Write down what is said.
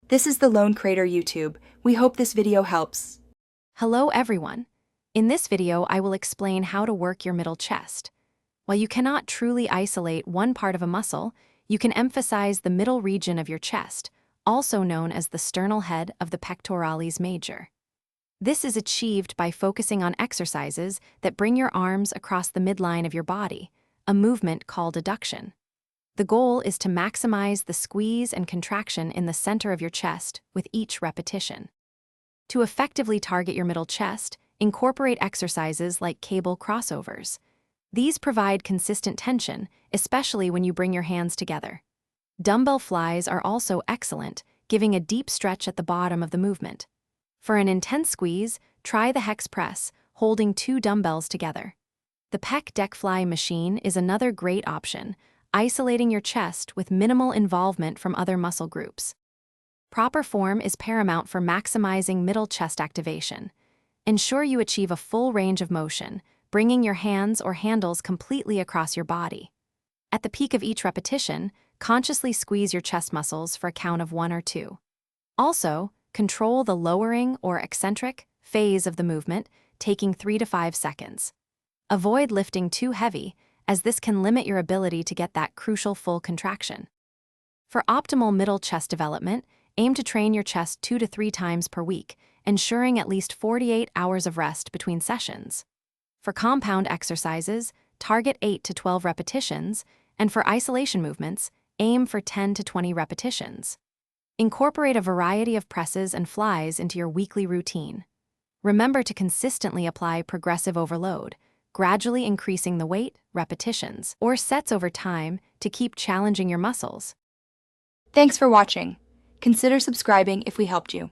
This is the Lone Crater YouTube. We hope this video helps. Hello everyone. In this video, I will explain how to work your middle chest. While you cannot truly isolate one part of a muscle, you can emphasize the middle region of your chest, also known as the sternal head of the pectoralis major. This is achieved by focusing on exercises that bring your arms across the midline of your body, a movement called adduction. The goal is to maximize the squeeze and contraction in the center of your chest with each repetition. To effectively target your middle chest, incorporate exercises like cable crossovers. These provide consistent tension, especially when you bring your hands together. Dumbbell flies are also excellent, giving a deep stretch at the bottom of the movement. For an intense squeeze, try the hex press, holding 2 dumbbells together. The pec deck fly machine is another great option, isolating your chest with minimal involvement from other muscle groups. Proper form is paramount for maximizing middle chest activation. Ensure you achieve a full range of motion, bringing your hands or handles completely across your body. At the peak of each repetition, consciously squeeze your chest muscles for a count of 1 or 2. Also, control the lowering or eccentric phase of the movement, taking 3 to 5 seconds. Avoid lifting too heavy, as this can limit your ability to get that crucial full contraction. For optimal middle chest development, aim to train your chest 2 to 3 times per week, ensuring at least 48 hours of rest between sessions. For compound exercises, target 8 to 12 repetitions, and for isolation movements, aim for 10 to 20 repetitions. Incorporate a variety of presses and flies into your weekly routine. Remember to consistently apply progressive overload, gradually increasing the weight, repetitions, or sets over time to keep challenging your muscles. Thanks for watching. Consider subscribing if we helped you.